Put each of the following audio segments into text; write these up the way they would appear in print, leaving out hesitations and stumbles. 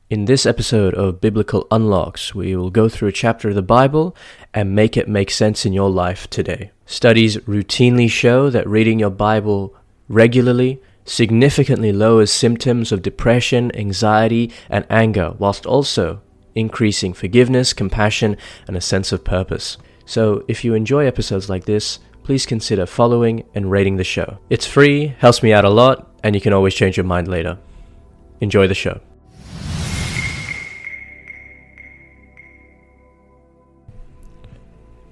In this episode of Biblical Unlocks, we will go through a chapter of the Bible and make it make sense in your life today. Studies routinely show that reading your Bible regularly significantly lowers symptoms of depression, anxiety, and anger, whilst also increasing forgiveness, compassion, and a sense of purpose. So if you enjoy episodes like this, please consider following and rating the show. It's free, helps me out a lot, and you can always change your mind later. Enjoy the show.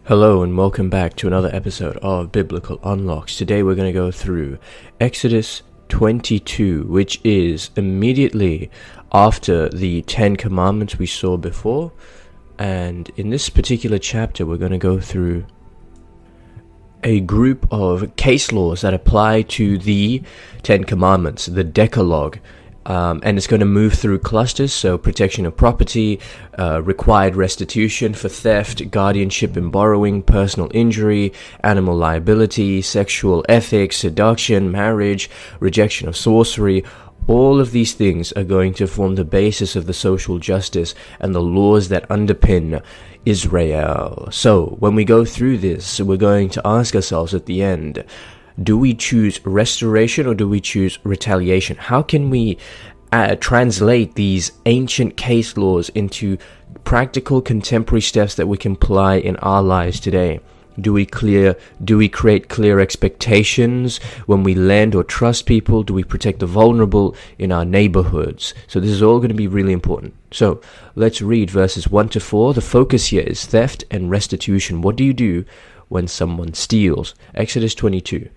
Hello and welcome back to another episode of Biblical Unlocks. Today we're going to go through Exodus 22, which is immediately after the 10 Commandments we saw before. And in this particular chapter we're going to go through a group of case laws that apply to the 10 Commandments, the Decalogue. And it's going to move through clusters, so protection of property, required restitution for theft, guardianship and borrowing, personal injury, animal liability, sexual ethics, seduction, marriage, rejection of sorcery. All of these things are going to form the basis of the social justice and the laws that underpin Israel. So when we go through this, we're going to ask ourselves at the end, do we choose restoration or do we choose retaliation? How can we translate these ancient case laws into practical contemporary steps that we can apply in our lives today? Do we create clear expectations when we lend or trust people? Do we protect the vulnerable in our neighborhoods? So this is all going to be really important. So let's read verses 1 to 4. The focus here is theft and restitution. What do you do when someone steals? Exodus 22.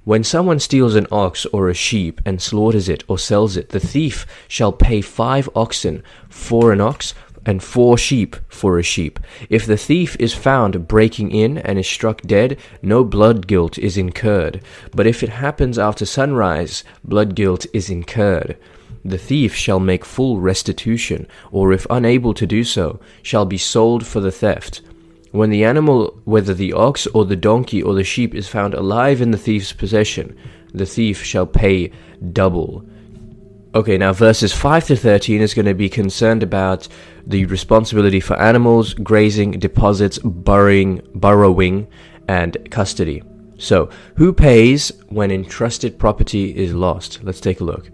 When someone steals an ox or a sheep and slaughters it or sells it, the thief shall pay 5 oxen for an ox and 4 sheep for a sheep. If the thief is found breaking in and is struck dead, no blood guilt is incurred. But if it happens after sunrise, blood guilt is incurred. The thief shall make full restitution, or if unable to do so, shall be sold for the theft. When the animal, whether the ox or the donkey or the sheep, is found alive in the thief's possession, the thief shall pay double. Okay, now verses 5 to 13 is going to be concerned about the responsibility for animals, grazing, deposits, borrowing, and custody. So, who pays when entrusted property is lost? Let's take a look.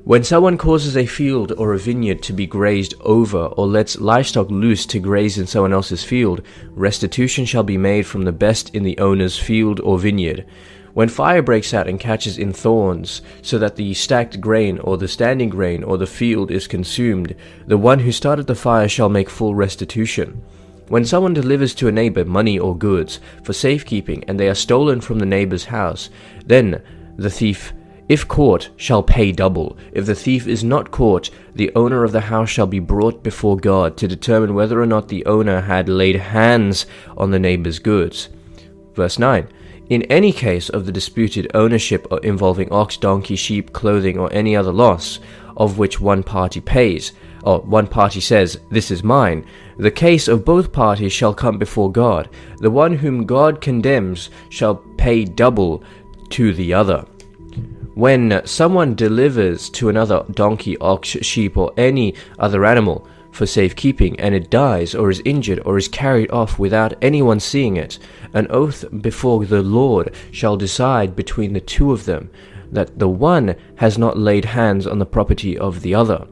When someone causes a field or a vineyard to be grazed over or lets livestock loose to graze in someone else's field, restitution shall be made from the best in the owner's field or vineyard. When fire breaks out and catches in thorns, so that the stacked grain or the standing grain or the field is consumed, the one who started the fire shall make full restitution. When someone delivers to a neighbor money or goods for safekeeping and they are stolen from the neighbor's house, then the thief, if caught, shall pay double. If the thief is not caught, the owner of the house shall be brought before God to determine whether or not the owner had laid hands on the neighbor's goods. Verse 9. In any case of the disputed ownership involving ox, donkey, sheep, clothing, or any other loss, of which one party pays, or one party says, "This is mine," the case of both parties shall come before God. The one whom God condemns shall pay double to the other. When someone delivers to another donkey, ox, sheep, or any other animal for safekeeping, and it dies or is injured or is carried off without anyone seeing it, an oath before the Lord shall decide between the two of them that the one has not laid hands on the property of the other.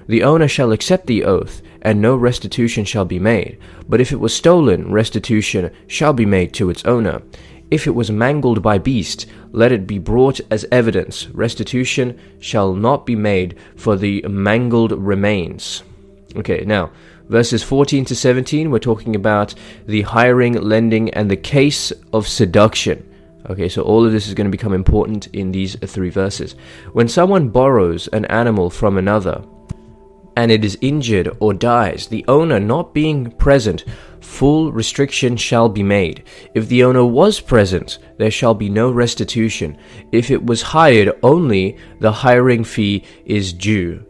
The owner shall accept the oath, and no restitution shall be made. But if it was stolen, restitution shall be made to its owner. If it was mangled by beast, let it be brought as evidence. Restitution shall not be made for the mangled remains. Okay, now, verses 14 to 17, we're talking about the hiring, lending, and the case of seduction. Okay, so all of this is going to become important in these 3 verses. When someone borrows an animal from another, and it is injured or dies, the owner not being present, full restriction shall be made. If the owner was present, there shall be no restitution. If it was hired only, the hiring fee is due.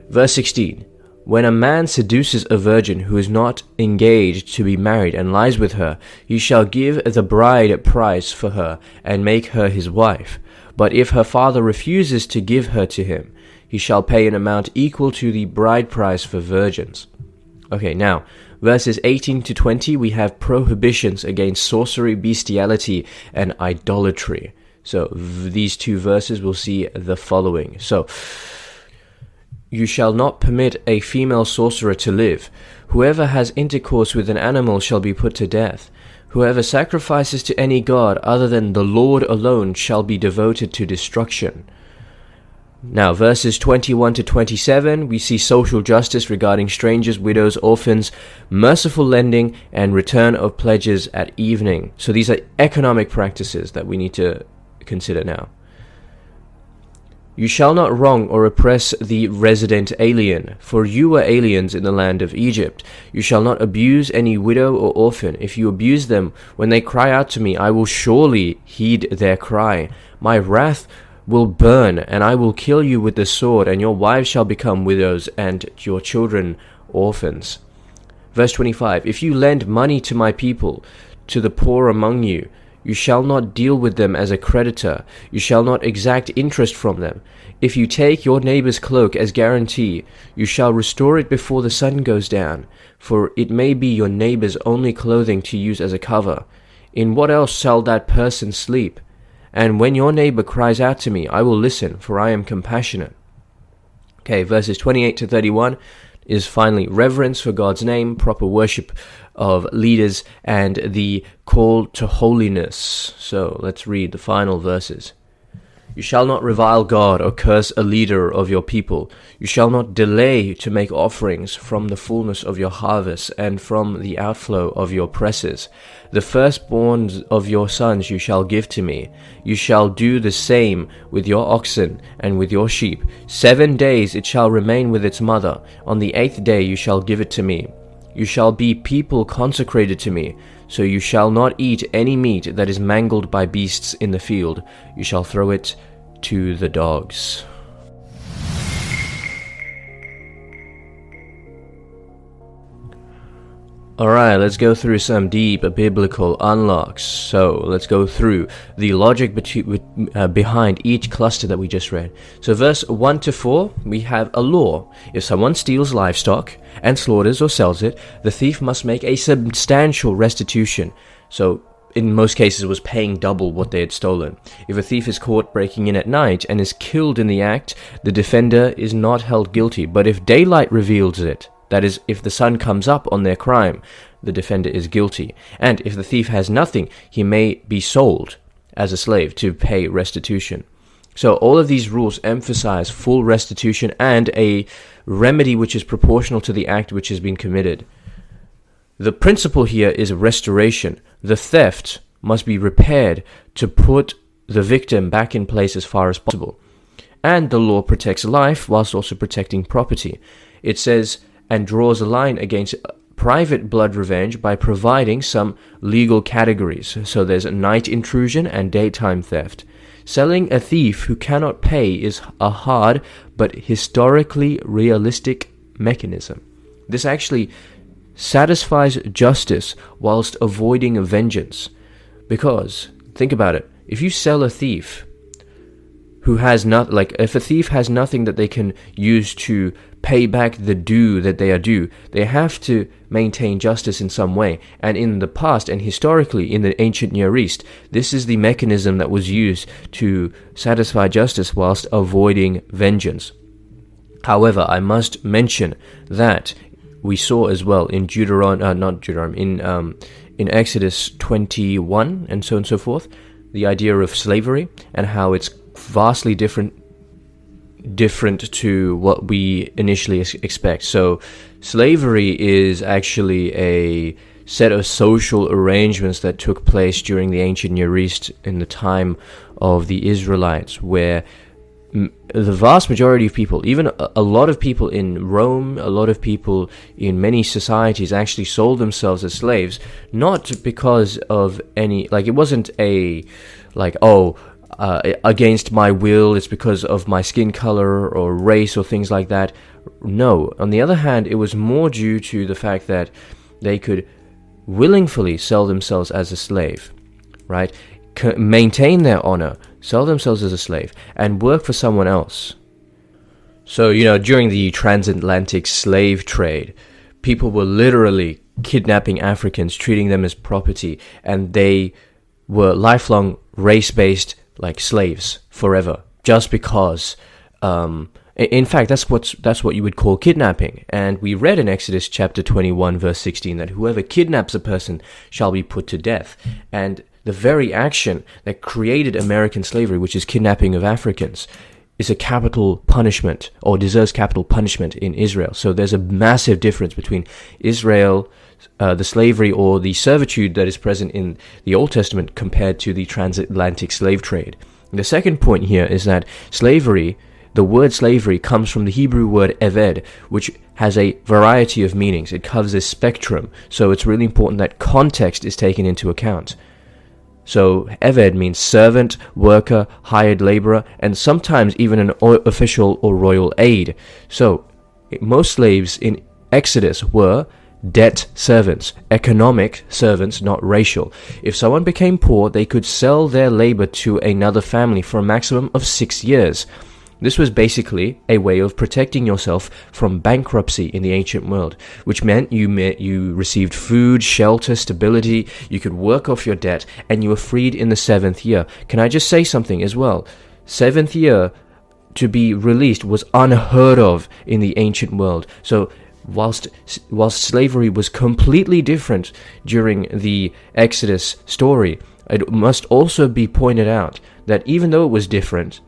Verse 16. When a man seduces a virgin who is not engaged to be married and lies with her, he shall give the bride a price for her and make her his wife. But if her father refuses to give her to him, he shall pay an amount equal to the bride price for virgins. Okay, now, verses 18 to 20, we have prohibitions against sorcery, bestiality, and idolatry. So, these two verses will see the following. So, you shall not permit a female sorcerer to live. Whoever has intercourse with an animal shall be put to death. Whoever sacrifices to any god other than the Lord alone shall be devoted to destruction. Now, verses 21 to 27, we see social justice regarding strangers, widows, orphans, merciful lending, and return of pledges at evening. So these are economic practices that we need to consider now. You shall not wrong or oppress the resident alien, for you were aliens in the land of Egypt. You shall not abuse any widow or orphan. If you abuse them, when they cry out to me, I will surely heed their cry. My wrath will burn, and I will kill you with the sword, and your wives shall become widows, and your children orphans. Verse 25, if you lend money to my people, to the poor among you, you shall not deal with them as a creditor. You shall not exact interest from them. If you take your neighbor's cloak as guarantee, you shall restore it before the sun goes down, for it may be your neighbor's only clothing to use as a cover. In what else shall that person sleep? And when your neighbor cries out to me, I will listen, for I am compassionate. Okay, verses 28 to 31 is finally reverence for God's name, proper worship of leaders, and the call to holiness. So let's read the final verses. You shall not revile God or curse a leader of your people. You shall not delay to make offerings from the fullness of your harvest and from the outflow of your presses. The firstborn of your sons you shall give to me. You shall do the same with your oxen and with your sheep. 7 days it shall remain with its mother. On the 8th day you shall give it to me. You shall be people consecrated to me. So you shall not eat any meat that is mangled by beasts in the field. You shall throw it to the dogs. Alright, let's go through some deep biblical unlocks. So, let's go through the logic behind each cluster that we just read. So, verse 1 to 4, we have a law. If someone steals livestock and slaughters or sells it, the thief must make a substantial restitution. So, in most cases, it was paying double what they had stolen. If a thief is caught breaking in at night and is killed in the act, the defender is not held guilty. But if daylight reveals it, that is, if the sun comes up on their crime, the defender is guilty. And if the thief has nothing, he may be sold as a slave to pay restitution. So all of these rules emphasize full restitution and a remedy which is proportional to the act which has been committed. The principle here is restoration. The theft must be repaired to put the victim back in place as far as possible. And the law protects life whilst also protecting property. It says and draws a line against private blood revenge by providing some legal categories. So there's a night intrusion and daytime theft. Selling a thief who cannot pay is a hard but historically realistic mechanism. This actually satisfies justice whilst avoiding vengeance. Because, think about it, if you sell a thief who has not, like, if a thief has nothing that they can use to pay back the due that they are due, they have to maintain justice in some way. And in the past and historically in the ancient Near East, this is the mechanism that was used to satisfy justice whilst avoiding vengeance. However, I must mention that we saw as well in in Exodus 21 and so on and so forth, the idea of slavery and how it's vastly different to what we initially expect. So slavery is actually a set of social arrangements that took place during the ancient Near East in the time of the Israelites, where the vast majority of people, even a lot of people in Rome, a lot of people in many societies actually sold themselves as slaves, not because of any, like, it wasn't a, like, against my will, it's because of my skin color or race or things like that. No. On the other hand, it was more due to the fact that they could willingly sell themselves as a slave, right? Maintain their honor, sell themselves as a slave, and work for someone else. So, during the transatlantic slave trade, people were literally kidnapping Africans, treating them as property, and they were lifelong race-based, like slaves forever, just because. In fact, that's what you would call kidnapping. And we read in Exodus chapter 21, verse 16, that whoever kidnaps a person shall be put to death. And the very action that created American slavery, which is kidnapping of Africans, is a capital punishment, or deserves capital punishment in Israel. So there's a massive difference between Israel, the slavery or the servitude that is present in the Old Testament compared to the transatlantic slave trade. The second point here is that slavery, the word slavery, comes from the Hebrew word eved, which has a variety of meanings. It covers a spectrum, so it's really important that context is taken into account. So eved means servant, worker, hired laborer, and sometimes even an official or royal aide. So most slaves in Exodus were debt servants, economic servants, not racial. If someone became poor, they could sell their labor to another family for a maximum of 6 years. This was basically a way of protecting yourself from bankruptcy in the ancient world, which meant you received food, shelter, stability, you could work off your debt, and you were freed in the 7th year. Can I just say something as well? 7th year to be released was unheard of in the ancient world. So whilst slavery was completely different during the Exodus story, it must also be pointed out that even though it was different,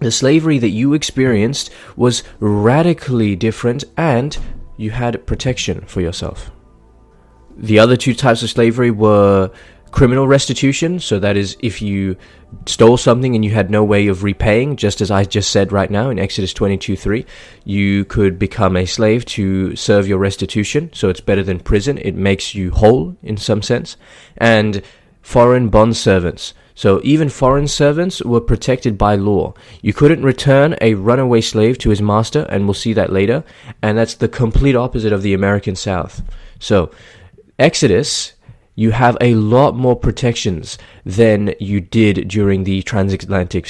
the slavery that you experienced was radically different, and you had protection for yourself. The other two types of slavery were criminal restitution, so that is if you stole something and you had no way of repaying, just as I just said right now in Exodus 22:3, you could become a slave to serve your restitution, so it's better than prison, it makes you whole in some sense. And foreign bond servants. So even foreign servants were protected by law. You couldn't return a runaway slave to his master, and we'll see that later. And that's the complete opposite of the American South. So Exodus, you have a lot more protections than you did during the transatlantic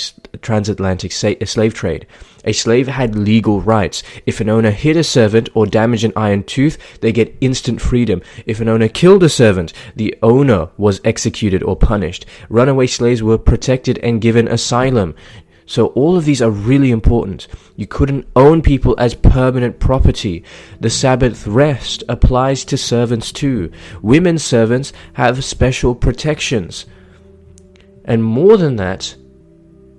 slave trade. A slave had legal rights. If an owner hit a servant or damaged an iron tooth, they get instant freedom. If an owner killed a servant, the owner was executed or punished. Runaway slaves were protected and given asylum. So all of these are really important. You couldn't own people as permanent property. The Sabbath rest applies to servants too. Women servants have special protections. And more than that,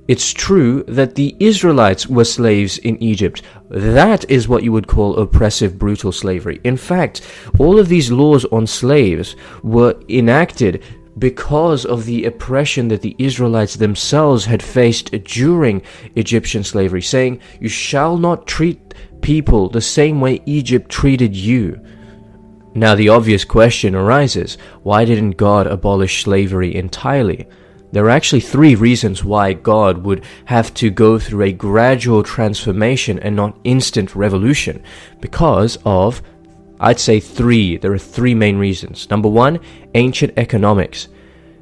it's true that the Israelites were slaves in Egypt. That is what you would call oppressive, brutal slavery. In fact, all of these laws on slaves were enacted because of the oppression that the Israelites themselves had faced during Egyptian slavery, saying, "You shall not treat people the same way Egypt treated you." Now the obvious question arises, why didn't God abolish slavery entirely? There are actually 3 reasons why God would have to go through a gradual transformation and not instant revolution. Because of, I'd say there are 3 main reasons. Number 1, ancient economics.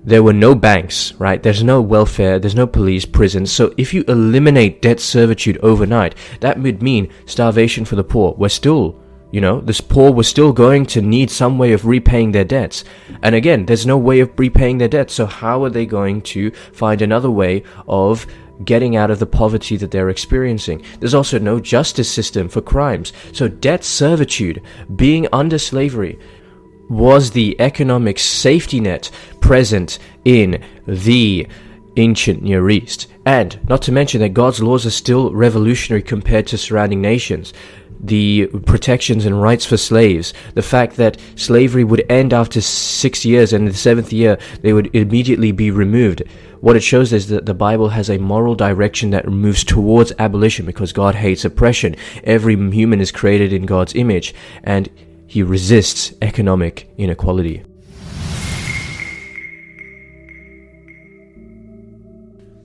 There were no banks, right? There's no welfare, there's no police, prisons. So if you eliminate debt servitude overnight, that would mean starvation for the poor. We're still, this poor was still going to need some way of repaying their debts. And again, there's no way of repaying their debts. So how are they going to find another way of getting out of the poverty that they're experiencing? There's also no justice system for crimes. So debt servitude, being under slavery, was the economic safety net present in the ancient Near East. And not to mention that God's laws are still revolutionary compared to surrounding nations. The protections and rights for slaves, the fact that slavery would end after 6 years and in the 7th year they would immediately be removed. What it shows is that the Bible has a moral direction that moves towards abolition because God hates oppression. Every human is created in God's image, and He resists economic inequality.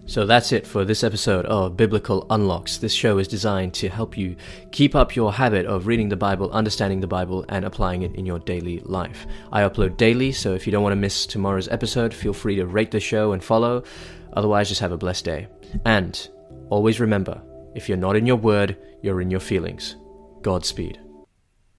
So that's it for this episode of Biblical Unlocks. This show is designed to help you keep up your habit of reading the Bible, understanding the Bible, and applying it in your daily life. I upload daily, so if you don't want to miss tomorrow's episode, feel free to rate the show and follow. Otherwise, just have a blessed day. And always remember, If you're not in your word, you're in your feelings. Godspeed.